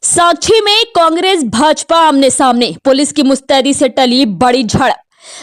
साक्षी में कांग्रेस भाजपा आमने सामने, पुलिस की मुस्तैदी से टली बड़ी झड़प।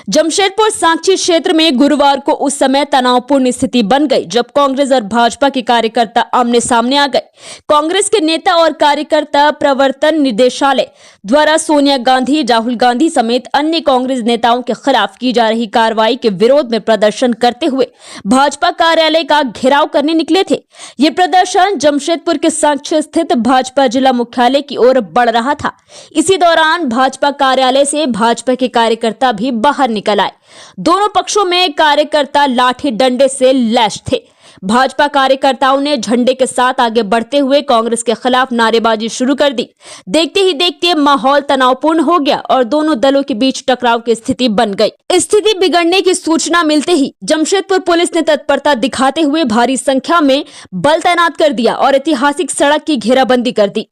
जमशेदपुर साक्षी क्षेत्र में गुरुवार को उस समय तनावपूर्ण स्थिति बन गई जब कांग्रेस और भाजपा के कार्यकर्ता आमने सामने आ गए। कांग्रेस के नेता और कार्यकर्ता प्रवर्तन निदेशालय द्वारा सोनिया गांधी, राहुल गांधी समेत अन्य कांग्रेस नेताओं के खिलाफ की जा रही कार्रवाई के विरोध में प्रदर्शन करते हुए भाजपा कार्यालय का घेराव करने निकले थे। ये प्रदर्शन जमशेदपुर के साक्षी स्थित भाजपा जिला मुख्यालय की ओर बढ़ रहा था। इसी दौरान भाजपा कार्यालय से भाजपा के कार्यकर्ता भी बाहर निकल आए। दोनों पक्षों में कार्यकर्ता लाठी डंडे से लैस थे। भाजपा कार्यकर्ताओं ने झंडे के साथ आगे बढ़ते हुए कांग्रेस के खिलाफ नारेबाजी शुरू कर दी। देखते ही देखते माहौल तनावपूर्ण हो गया और दोनों दलों के बीच टकराव की स्थिति बन गई। स्थिति बिगड़ने की सूचना मिलते ही जमशेदपुर पुलिस ने तत्परता दिखाते हुए भारी संख्या में बल तैनात कर दिया और ऐतिहासिक सड़क की घेराबंदी कर दी।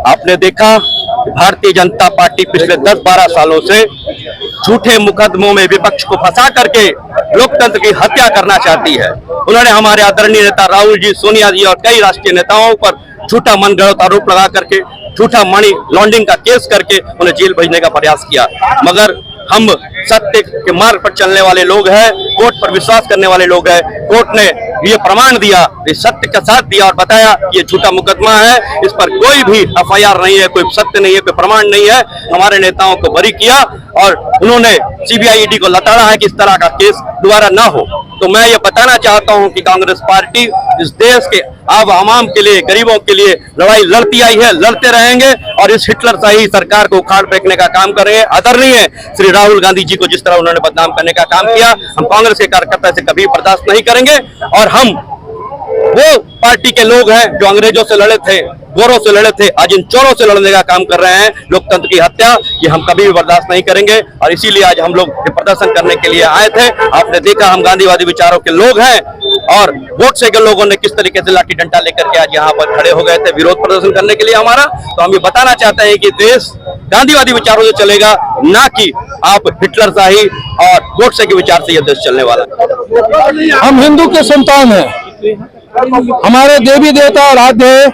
आपने देखा भारतीय जनता पार्टी पिछले 10-12 सालों से झूठे मुकदमों में विपक्ष को फंसा करके लोकतंत्र की हत्या करना चाहती है। उन्होंने हमारे आदरणीय नेता राहुल जी, सोनिया जी और कई राष्ट्रीय नेताओं पर झूठा मनगढ़ंत आरोप लगा करके, झूठा मनी लॉन्ड्रिंग का केस करके उन्हें जेल भेजने का प्रयास किया। मगर हम सत्य के मार्ग पर चलने वाले लोग हैं, कोर्ट पर विश्वास करने वाले लोग हैं। कोर्ट ने ये प्रमाण दिया, ये सत्य का साथ दिया और बताया ये झूठा मुकदमा है, इस पर कोई भी एफआईआर नहीं है, कोई सत्य नहीं है, कोई प्रमाण नहीं है। हमारे नेताओं को बरी किया और उन्होंने सीबीआई ईडी को लताड़ा है कि इस तरह का केस दोबारा ना हो। तो मैं ये बताना चाहता हूं कि कांग्रेस पार्टी इस देश के आवाम के लिए, गरीबों के लिए लड़ाई लड़ती आई है, लड़ते रहेंगे और इस हिटलरशाही सरकार को उखाड़ फेंकने का काम कर रहे हैं। आदरणीय श्री राहुल गांधी जी को जिस तरह उन्होंने बदनाम करने का काम किया, हम कांग्रेस के कार्यकर्ता से कभी बर्दाश्त नहीं करेंगे। और हम वो पार्टी के लोग हैं जो अंग्रेजों से लड़े थे, गोरों से लड़े थे, आज इन चोरों से लड़ने का काम कर रहे हैं। लोकतंत्र की हत्या ये हम कभी भी बर्दाश्त नहीं करेंगे और इसीलिए आज हम लोग प्रदर्शन करने के लिए आए थे। आपने देखा हम गांधीवादी विचारों के लोग हैं और वोट से के लोगों ने किस तरीके से लाठी डंडा लेकर के आज यहाँ पर खड़े हो गए थे विरोध प्रदर्शन करने के लिए हमारा। तो हम ये बताना चाहते हैं कि देश गांधीवादी विचारों से चलेगा, ना कि आप हिटलरशाही और वोट से के विचार से यह देश चलने वाला। हम हिंदू के संतान हैं, हमारे देवी देवता आराध्य है,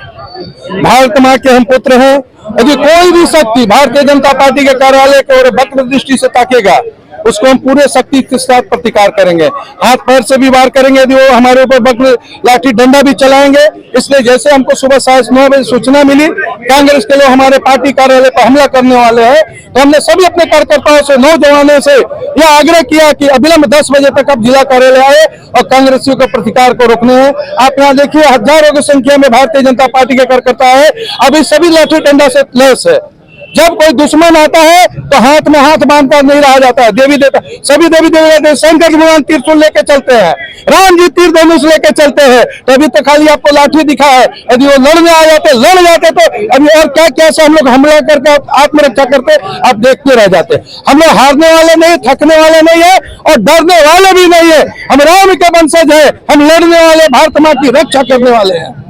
भारत माँ के हम पुत्र हैं। यदि कोई भी शक्ति भारतीय जनता पार्टी के कार्यालय को और वक्र दृष्टि से ताकेगा, उसको हम पूरे शक्ति के साथ प्रतिकार करेंगे, हाथ पैर से भी वार करेंगे। यदि वो हमारे ऊपर वक्र लाठी डंडा भी चलाएंगे। इसलिए जैसे हमको सुबह 9:30 बजे सूचना मिली कांग्रेस के लोग हमारे पार्टी कार्यालय पर हमला करने वाले हैं, तो हमने सभी अपने कार्यकर्ताओं से, नौजवानों से यह आग्रह किया कि अविलंब 10 बजे तक अब जिला कार्यालय आए और कांग्रेसियों के प्रतिकार को रोकने हैं। आप यहाँ देखिए हजारों की संख्या में भारतीय जनता पार्टी के कार्यकर्ता है, अभी सभी लाठी डंडा से लैस है। जब कोई दुश्मन आता है तो हाथ में हाथ बांधकर नहीं रहा जाता है। देवी देवता, सभी देवी देवता, शंकर भगवान त्रिशूल लेके चलते हैं, राम जी तीर धनुष लेके चलते हैं। तो अभी तो खाली आपको लाठी दिखा है, यदि वो लड़ने आ जाते, लड़ जाते तो अभी और क्या क्या से हम लोग हमला करके आत्मरक्षा करते, आप देखते रह जाते। हम लोग हारने वाले नहीं, थकने वाले नहीं है और डरने वाले भी नहीं है। हम राम के वंशज है, हम लड़ने वाले, भारत माँ की रक्षा करने वाले हैं।